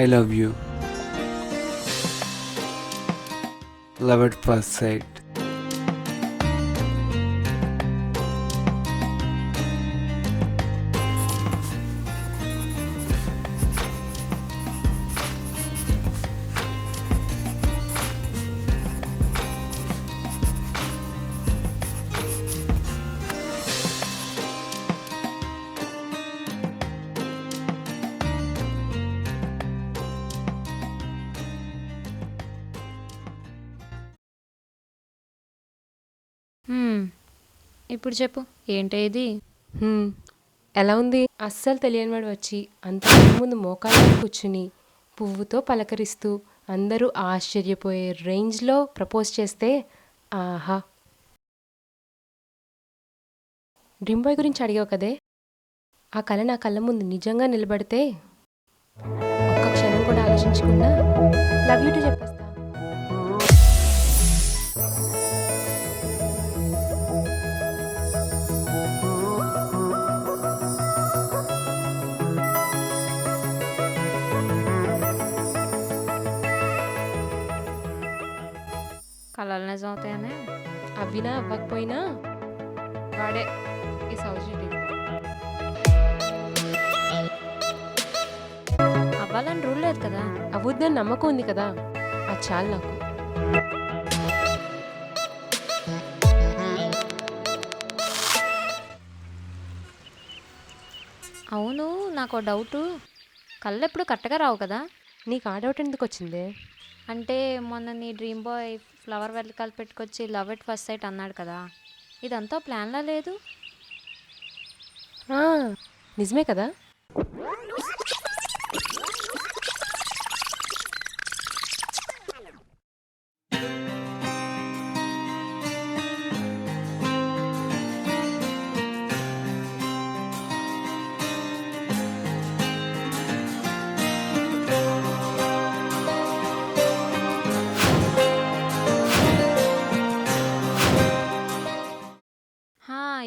I love you. Love at first site. ఇప్పుడు చెప్పు ఏంటి ఇది? ఎలా ఉంది? అస్సలు తెలియనివాడు వచ్చి అంత ముందు మోకాళ్ళ కూర్చుని పువ్వుతో పలకరిస్తూ అందరూ ఆశ్చర్యపోయే రేంజ్లో ప్రపోజ్ చేస్తే ఆహా. డ్రీమ్ బాయ్ గురించి అడిగావు కదే, ఆ కళ నా కళ్ళ ముందు నిజంగా నిలబడితే ఒక్క క్షణం కూడా ఆలోచించకుండా లవ్ యూ టు చెప్పేస్తా. కళలు నిజం అవుతాయనే? అవ్వినా అవ్వకపోయినా వాడే ఈ సౌజీ. అవ్వాలని రూల్ లేదు కదా. అవద్దని నమ్మకం ఉంది కదా, అది చాలు నాకు. అవును, నాకు డౌటు. కళ్ళు ఎప్పుడు కరెక్ట్గా రావు కదా? నీకు ఆ డౌట్ ఎందుకు వచ్చింది? అంటే మొన్న నీ డ్రీమ్ బాయ్ ఫ్లవర్ వెల్కాలు పెట్టుకొచ్చి లవ్ ఎట్ ఫస్ట్ సైట్ అన్నాడు కదా, ఇదంతా ప్లాన్లా లేదు? నిజమే కదా.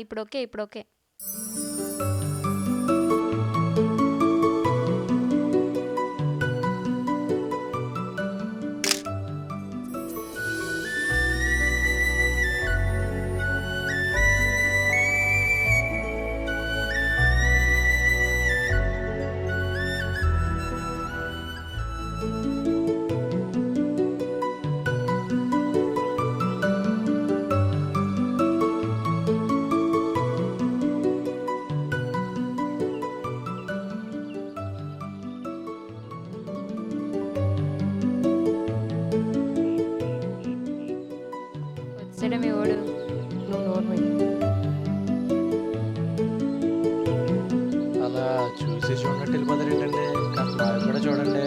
ఇప్పుడు ఓకే, ఇప్పుడు ఓకే. వచ్చాడే మీ వాడు. నువ్వు నోర్మై. అలా చూసి చూడనట్టు వెళ్ళిపోతారు ఏంటండి? కాస్త బాగా కూడా చూడండి.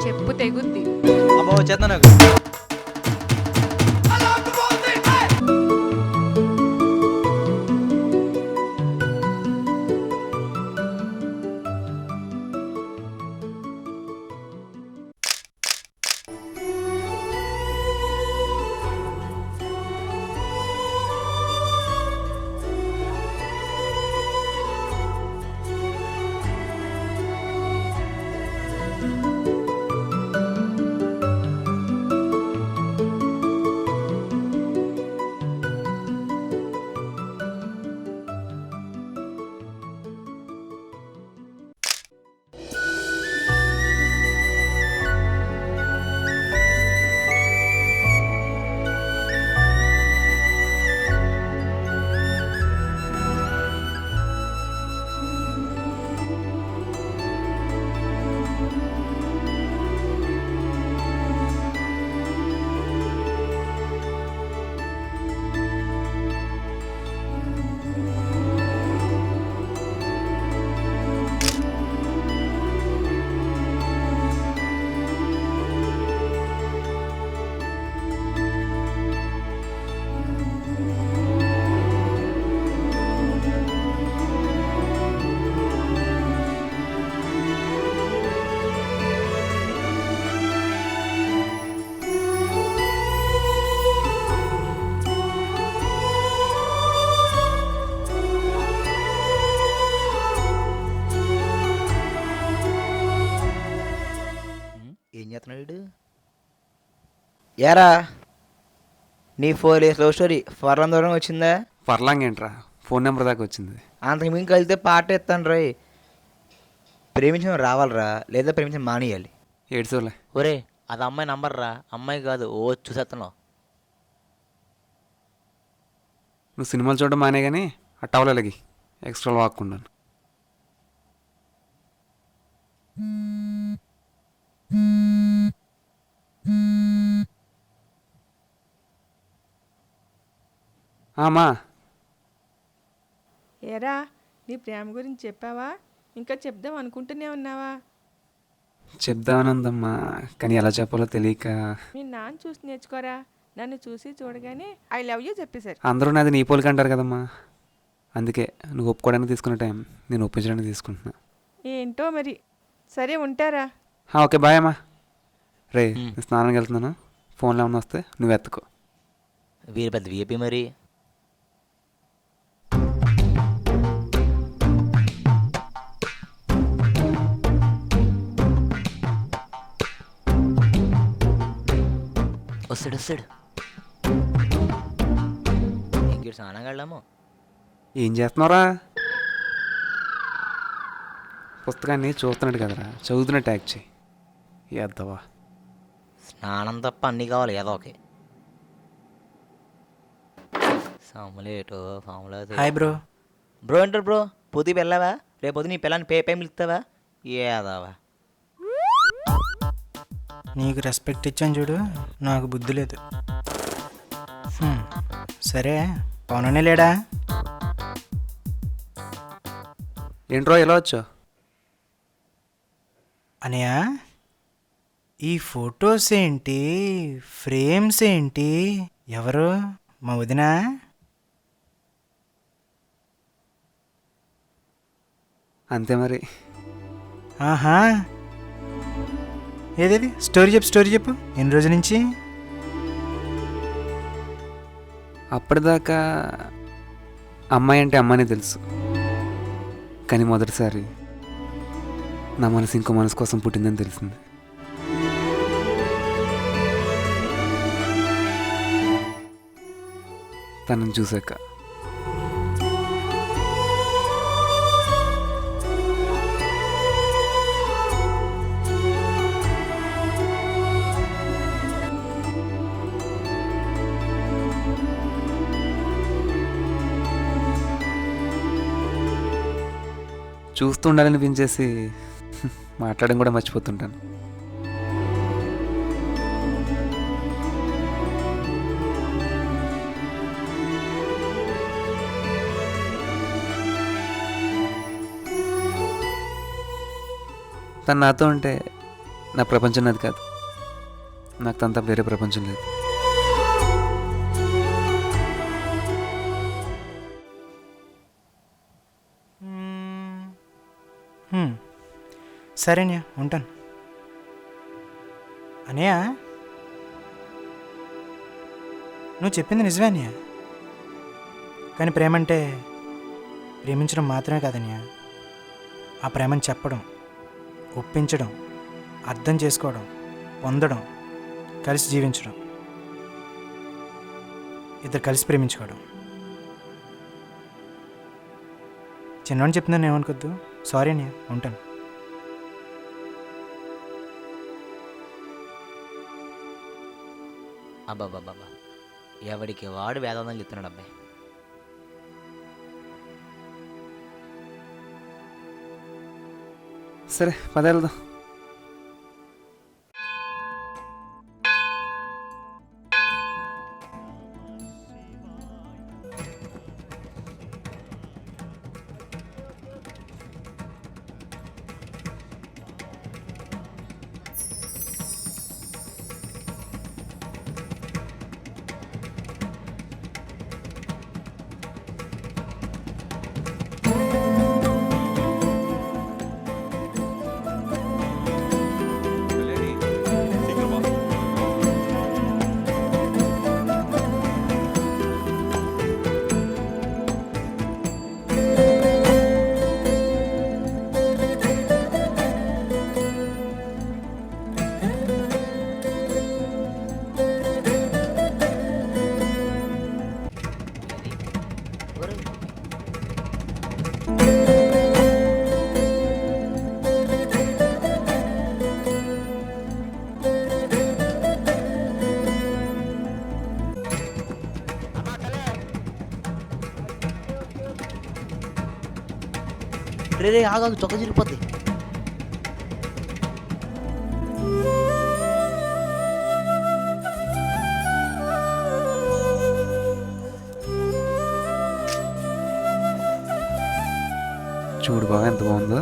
చెప్పు తెగుద్ది. అమ్మో వచ్చేద్దా నాకు. యారా నీ 4 ఇయర్స్ లవ్ స్టోరీ ఫర్లం దూరం వచ్చిందా? పర్లాంగ్ ఏంట్రా, ఫోన్ నెంబర్ దాకా వచ్చింది. అంతకు మించి కలిస్తే పాట ఇస్తాను రోయ్. ప్రేమించడం రావాలరా, లేదా ప్రేమించడం మానేయాలి. ఏడ్చోలే. ఒరే అది అమ్మాయి నంబర్ రా, అమ్మాయి కాదు. ఓ చూసేస్తున్నావు. నువ్వు సినిమాలు చూడడం మానే కానీ ఆ టవలకి ఎక్స్ట్రా వాక్కుండాను. అమ్మా, ఏరా నీ ప్రేమ గురించి చెప్పావా? ఇంకా చెప్దాం అనుకుంటూనే ఉన్నావా? చెప్దామనుందమ్మా, కానీ ఎలా చెప్పాలో తెలియక. మీ నాన్న చూసి నేర్చుకోరా. నన్ను చూసి చూడగానే ఐ లవ్ యూ చెప్పేశారు. అందరూ నాది నీ పోలిక అంటారు కదమ్మా, అందుకే నువ్వు ఒప్పుకోవడానికి తీసుకున్న టైం నేను ఒప్పించడానికి తీసుకుంటున్నా. ఏంటో మరి. సరే ఉంటారా? ఓకే బాయ్ అమ్మా. రే నేను స్నానానికి వెళ్తున్నాను, ఫోన్లో ఏమన్నా వస్తే నువ్వు ఎత్తుకో. వీరు పెద్ద విఐపి మరి. వస్తాడు వస్తాడు. ఇంకేడు స్నానం వెళ్ళాము. ఏం చేస్తున్నావురా? పుస్తకాన్ని చూస్తున్నాడు కదరా, చదువుతున్నట్టు యాక్ట్ చేయి. ఎద్దవా. స్నానం తప్ప అన్నీ కావాలి ఏదో ఓకే. సాములేటో ఫాములేదు. Hi bro. బ్రో ఏంటారు బ్రో? పొద్దు వెళ్ళావా? రేపు పొద్దు నీ పిల్లని పే మిలుస్తావా? ఏదావా. నీకు రెస్పెక్ట్ ఇచ్చాను చూడు, నాకు బుద్ధి లేదు. సరే పవననే లేడా? ఏంట్రో ఎలా వచ్చావు? అనయ్య ఈ ఫొటోస్ ఏంటి, ఫ్రేమ్స్ ఏంటి, ఎవరు? మా వదినా? అంతే మరి. ఆహా, ఏదేది స్టోరీ చెప్పు. ఎన్ని రోజుల నుంచి? అప్పటిదాకా అమ్మాయి అంటే అమ్మాయినే తెలుసు, కానీ మొదటిసారి నా మనసు ఇంకో మనసు కోసం పుట్టిందని తెలిసింది. తనని చూసాక చూస్తూ ఉండాలనిపించేసి మాట్లాడడం కూడా మర్చిపోతుంటాను. తను నాతో ఉంటే నా ప్రపంచం నాది కాదు, నాకు తనతో వేరే ప్రపంచం లేదు. సరే అన్నయ్య ఉంటాను. అన్నయ్య నువ్వు చెప్పింది నిజమే అన్నయ్య, కానీ ప్రేమ అంటే ప్రేమించడం మాత్రమే కాదన్నయ్య. ఆ ప్రేమను చెప్పడం, ఒప్పించడం, అర్థం చేసుకోవడం, పొందడం, కలిసి జీవించడం, ఇద్దరు కలిసి ప్రేమించుకోవడం. చిన్నవాడిని చెప్తున్నాను ఏమనుకోద్దు. సారీ అన్నయ్య, ఉంటాను. అబ్బాబ్బాబ్బా, ఎవడికి వాడు వేదాంతం చెప్తున్నాడు అబ్బాయి. సరే పద వెళ్దాం. రే రే ఆగాదు చొక్క చిరిగిపోద్ది. చూడు బావ ఎంత బాగుందో.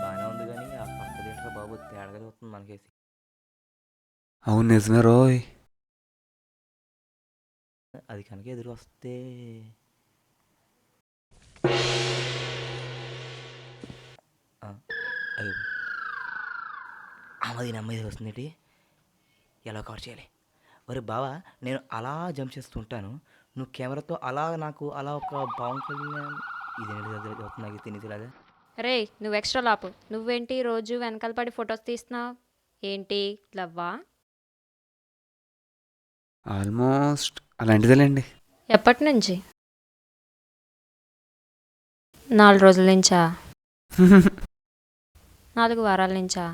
బాగానే ఉంది కానీ ఆ పక్కదేంట్రా బాబు తేడాగా చూస్తుంది మనకేసి. అవును నిజమే రోయ్. అది కనుక ఎదురు వస్తే అయ్యో అమ్మది నమ్మది వస్తుంది. ఎలా కవర్ చేయాలి? ఒరే బావా, నేను అలా జంప్ చేస్తుంటాను, నువ్వు కెమెరాతో అలా నాకు అలా ఒక పవన్ కళ్యాణ్ ఇదేంటి నాకు తినేసిలాగా. రే నువ్వు ఎక్స్ట్రా లాపు. నువ్వేంటి రోజు వెనకాల పడి ఫొటోస్ తీస్తున్నావు? ఏంటి లవ్వా? ఆల్మోస్ట్ అలాంటిదేలేండి. ఎప్పటి నుంచి? 4 రోజుల నుంచా? 4 వారాల నుంచా?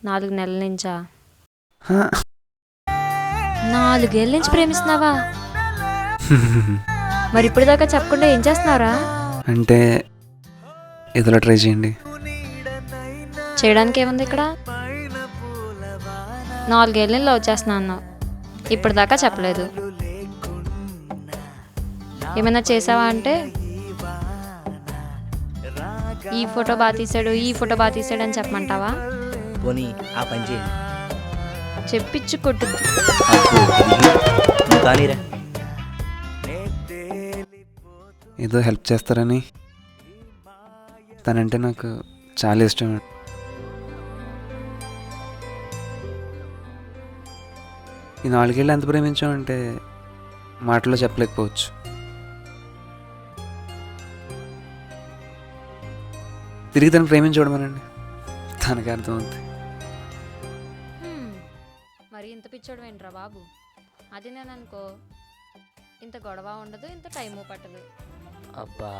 4 నెలల నుంచా? 4 ఏళ్ళ నుంచి ప్రేమిస్తున్నావా? మరి ఇప్పుడు దాకా చెప్పకుండా ఏం చేస్తున్నావురా? అంటే ఏదోలా ట్రై చేయండి. చేయడానికి ఏముంది ఇక్కడ? 4 ఏళ్ళ లవ్ చేస్తున్నా అన్నావు, ఇప్పటిదాకా చెప్పలేదు. ఏమైనా చేసావా అంటే ఈ ఫోటో బాగా తీసాడు, ఈ ఫోటో బాగా తీసాడు అని చెప్పమంటావా? పోనీ ఆ పని చేయండి. చెప్పించు కొట్టు. నువ్వు కానీరా. ఏదో హెల్ప్ చేస్తారని. తనంటే నాకు చాలా ఇష్టం. ఈ 4 ఏళ్ళు ఎంత ప్రేమించామంటే మాటల్లో చెప్పలేకపోవచ్చు. తిరిగి తను ప్రేమించడమేనండి, తనకి అర్థమవుతుంది. మరి ఇంత పిచ్చోడు ఏంట్రా బాబు? అది నేను అనుకో ఇంత గొడవ ఉండదు, ఇంత టైము పట్టదు. అబ్బా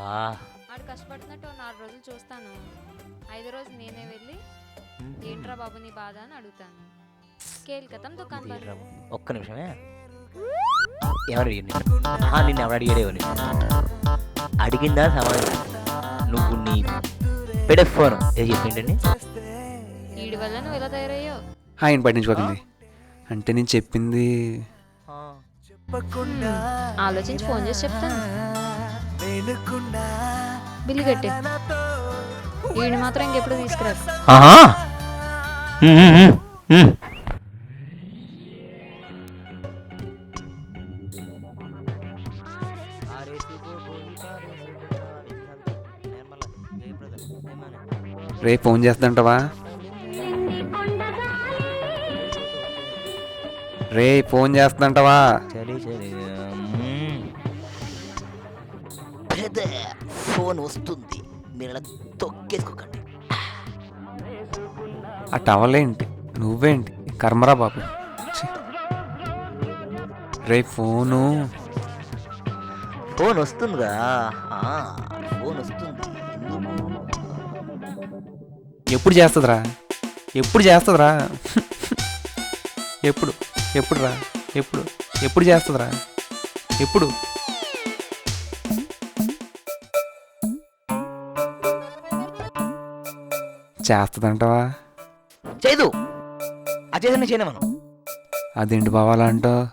ఆడు కష్టపడుతున్నట్టు 4 రోజులు చూస్తాను, 5 రోజు నేనే వెళ్ళి ఏంట్రా బాబు నీ బాధ అని అడుగుతాను. కేల్కతం దుకాణం బంద్. ఒక్క నిమిషమే. ఎవరు నిన్ను ఎవరు అడిగాడేవని అడిగిందా సమాధానం? నువ్వు నీ పెడే ఫోన్ ఏది చెప్పిండండి. వీడి వల్ల నువ్వు ఎలా తయారయ్యో. ఆయన పట్టించుకోకండి. అంటే నేను చెప్పింది ఆలోచించి ఫోన్ చేసి చెప్తాను. బిల్లు కట్టి వీడిని మాత్రం ఇంకెప్పుడు తీసుకురాకు. రేపు ఫోన్ చేస్తాంటావా? రే ఫోన్ చేస్తాంటావా? చలి చలి పెద్ద ఫోన్ వస్తుంది, మీరు అలా తొక్కేసుకోకండి. ఆ టవలేంటి, నువ్వేంటి కర్మరా బాబు. రే ఫోను ఫోన్ వస్తుందిగా, ఫోన్ వస్తుంది. ఎప్పుడు చేస్తుందిరా? ఎప్పుడు చేస్తుందిరా? ఎప్పుడు ఎప్పుడురా? ఎప్పుడు ఎప్పుడు చేస్తుందిరా? ఎప్పుడు? చేస్తుందంటావా? చేయదు. అది చేసిన చేయను మనం. అదేంటి బావాలా అంటావు?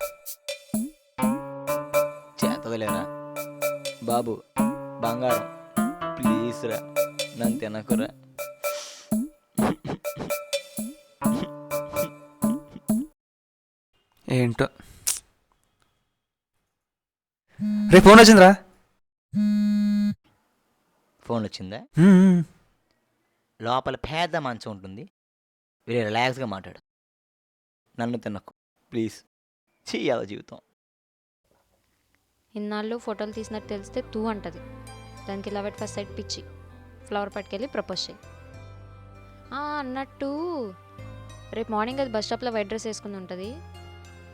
చేతదలేరా బాబు, బంగారం ప్లీజ్ రా, నన్ను తినకురా. ఏంటో. రేపు ఫోన్ వచ్చిందిరా. ఫోన్ వచ్చిందా? లోపల పేద మంచం ఉంటుంది, వేరే రిలాక్స్గా మాట్లాడు. నన్ను తినకు ప్లీజ్. చెయ్యాలి జీవితం. ఇన్నాళ్ళు ఫోటోలు తీసినట్టు తెలిస్తే తూ అంటది. దానికి లవ్ ఎట్ ఫస్ట్ సైట్ పిచ్చి. ఫ్లవర్ పట్టుకెళ్ళి ప్రపోజ్ చేయి. అన్నట్టు రేపు మార్నింగ్ అది బస్ స్టాప్లో వైట్ డ్రెస్ వేసుకుని ఉంటుంది.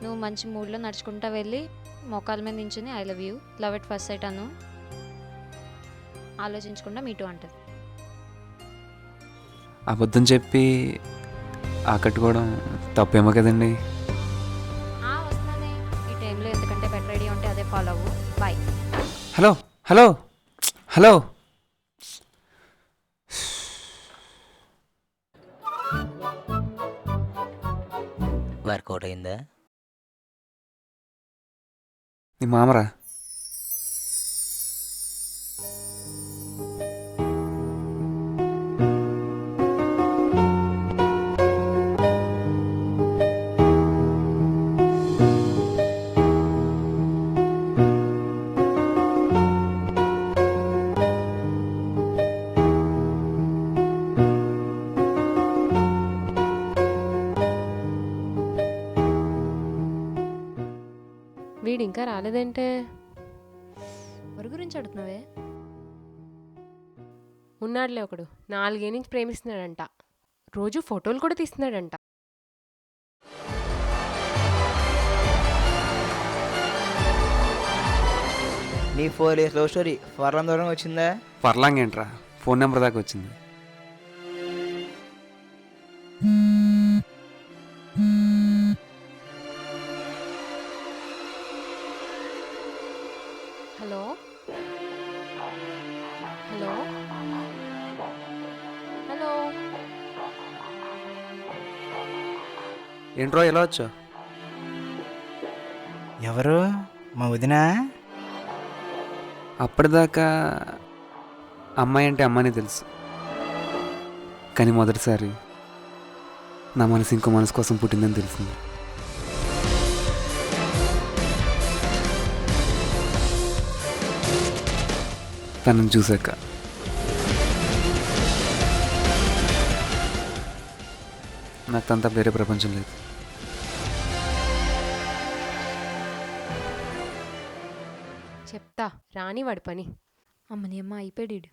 నువ్వు మంచి మూడ్లో నడుచుకుంటా వెళ్ళి మోకాల మీద నించుని I love you love at first sight అను. ఆలోచించకుండా మీటూ అంటది. అబద్ధం చెప్పి ఆకట్టుకోవడం తప్పేమో కదండి. వస్తున్నానే ఈ టైంలో, ఎందుకంటే బెటర్ ఐడియా ఉంటే అదే ఫాలో అవ్వు. Bye. Hello hello hello workout అయిందా? నీ మామరా? వీడు ఇంకా రాలేదంటే ఎవరి గురించి అడుగుతున్నావే? ఉన్నాడులే ఒకడు 4 ఏళ్ళ నుంచి ప్రేమిస్తున్నాడంట. రోజు ఫోటోలు కూడా తీస్తున్నాడంట. నీ 4 ఇయర్స్ లవ్ స్టోరీ ఫర్లం దూరం వచ్చిందా? పర్లాంగ్ ఏంట్రా, ఫోన్ నెంబర్ దాకా వచ్చింది. హలో హలో హలో ఏంట్రో ఎలా వచ్చావు? ఎవరు? మా వదినా? అప్పటిదాకా అమ్మాయి అంటే అమ్మాయిని తెలుసు, కానీ మొదటిసారి నా మనసు ఇంకో మనసు కోసం పుట్టిందని తెలిసింది. తనని చూశాక నాకు తనతో వేరే ప్రపంచం లేదు. చెప్తా రాని వాడి పని. అమ్మని అమ్మ అయిపోయాడు.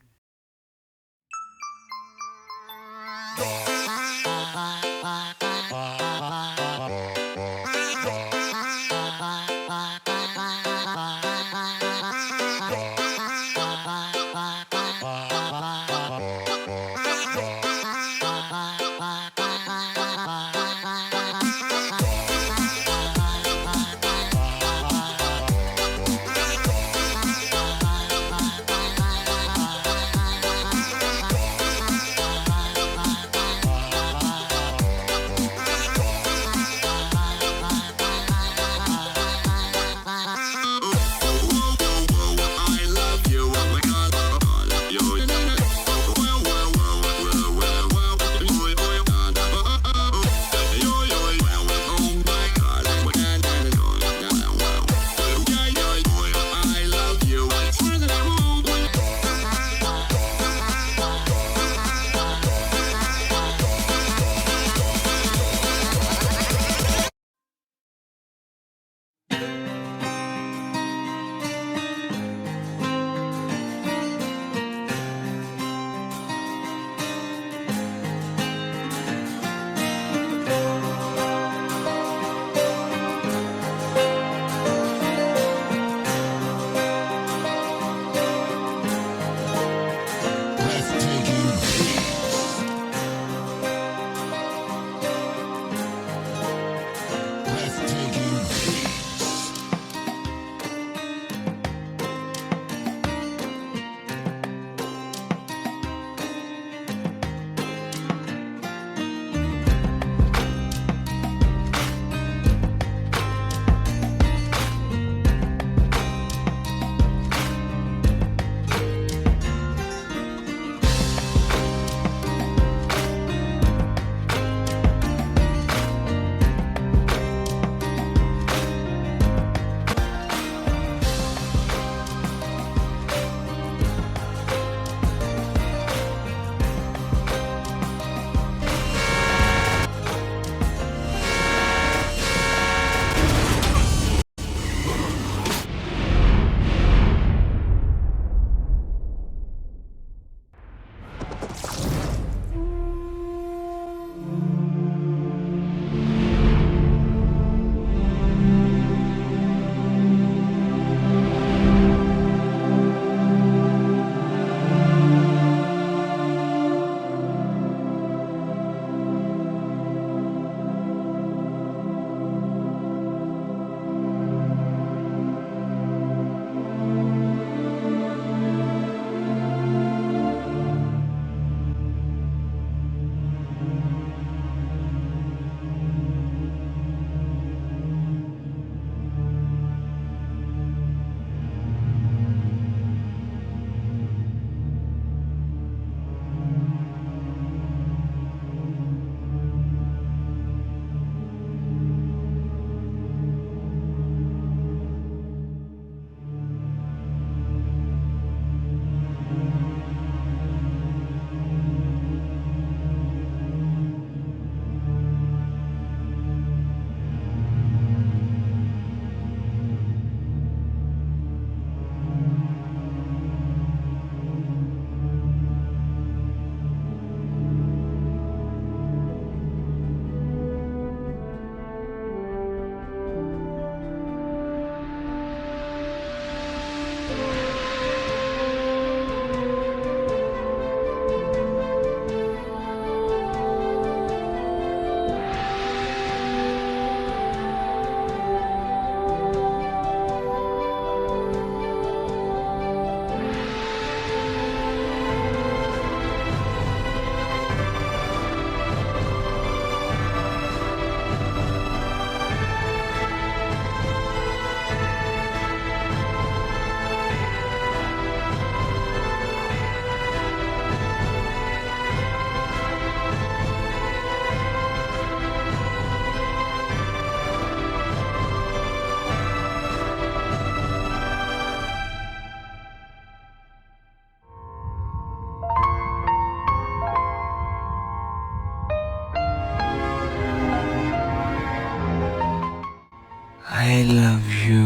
I love you.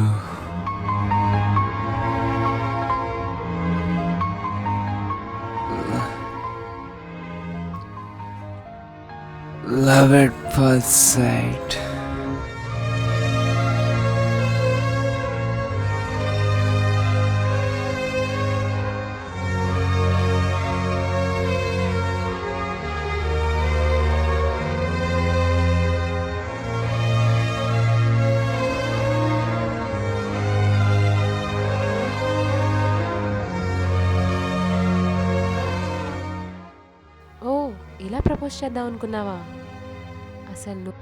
Love at first sight. ఓ ఇలా ప్రపోజ్ చేద్దాం అనుకున్నావా అసలు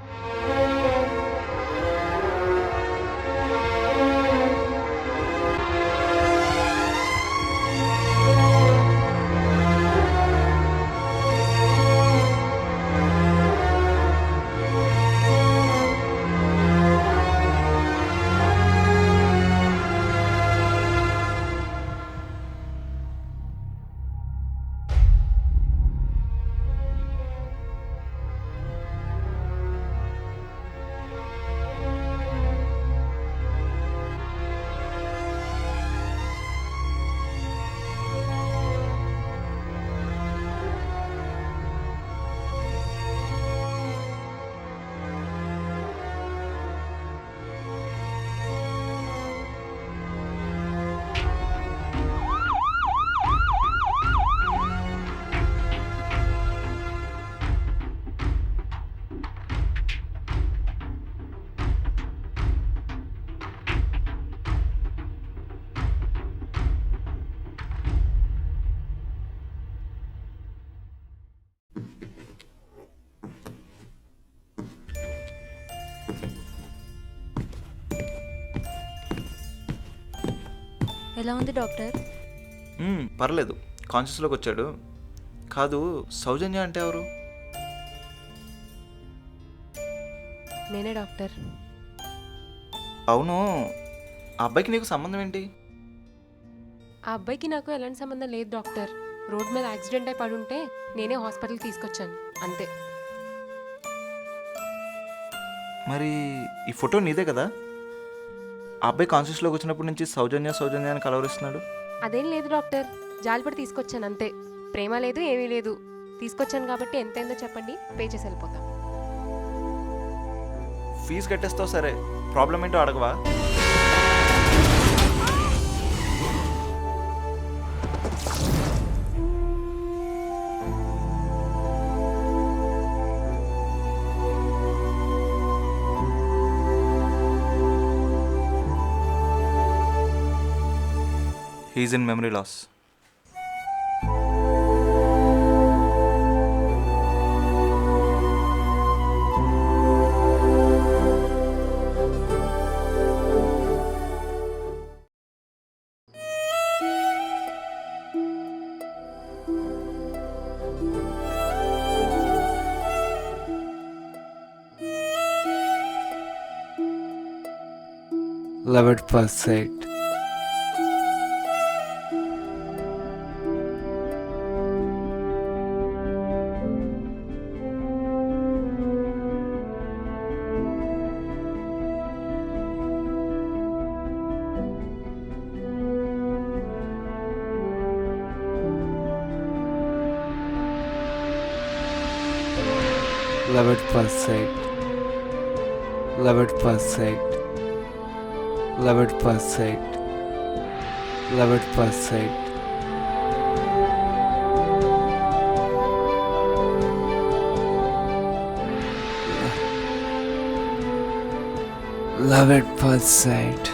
ఎలా ఉంది డాక్టర్? పర్లేదు, కాన్షియస్లోకి వచ్చాడు. కాదు, సౌజన్య అంటే ఎవరు? నేనే డాక్టర్. అవును, ఆ అబ్బాయికి నీకు సంబంధం ఏంటి? ఆ అబ్బాయికి నాకు ఎలాంటి సంబంధం లేదు డాక్టర్. రోడ్ మీద యాక్సిడెంట్ అయి పడుంటే నేనే హాస్పిటల్కి తీసుకొచ్చాను అంతే. మరి ఈ ఫోటో నీదే కదా? ఆ అబ్బాయి కాన్షియస్లోకి వచ్చినప్పటి నుంచి సౌజన్య సౌజన్య అని కలవరిస్తున్నాడు. అదేం లేదు డాక్టర్, జాలిపడి తీసుకొచ్చాను అంతే. ప్రేమ లేదు ఏమీ లేదు. తీసుకొచ్చాను కాబట్టి ఎంతైందో చెప్పండి, పే చేసి వెళ్ళిపోతాం. ఫీజు కట్టేస్తావు సరే, ప్రాబ్లం ఏంటో అడగవా? He's in memory loss. Love at first sight. Love at first sight. Love at first sight. Love at first sight. Love at first sight. Love at first sight.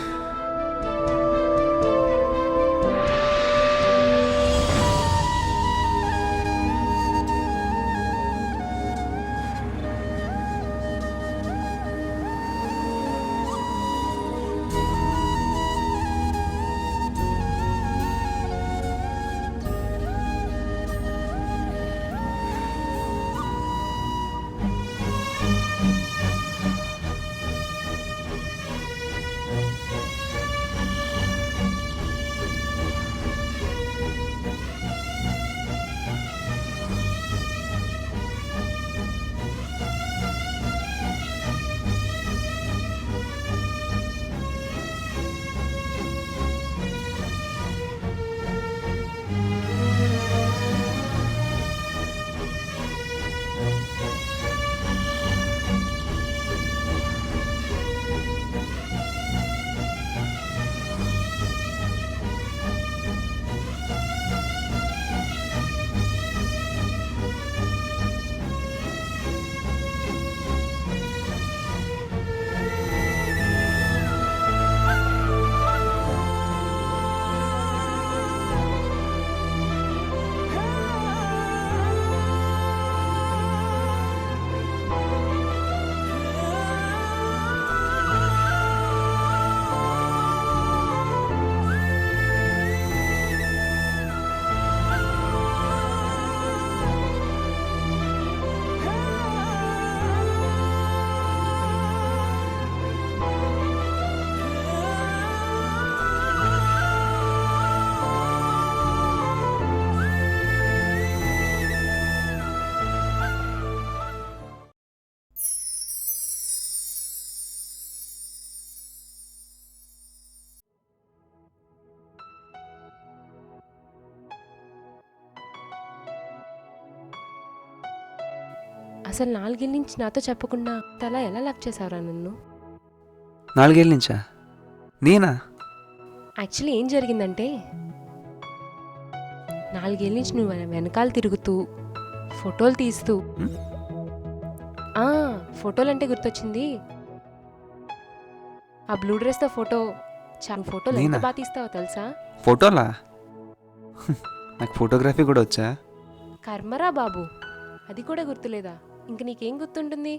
అసలు 4 ఏళ్ళ నుంచి నాతో చెప్పకుండా అలా ఎలా లవ్ చేసావురా నన్ను? 4 ఏళ్ళ నుంచా? నేనా? యాక్చువల్లీ ఏం జరిగిందంటే 4 ఏళ్ళ నుంచి నువ్వు వెనకాల తిరుగుతూ ఫోటోలు తీస్తూ ఫోటోలు అంటే గుర్తొచ్చింది. ఆ బ్లూ డ్రెస్తో ఫోటోలు ఎంత నేనా? బాగా తీస్తావో తెలుసా? ఫోటోలా? నాకు ఫోటోగ్రఫీ కూడా వచ్చా? కర్మరా బాబు, అది కూడా గుర్తులేదా? ఇంక నీకేం గుర్తుంటుంది?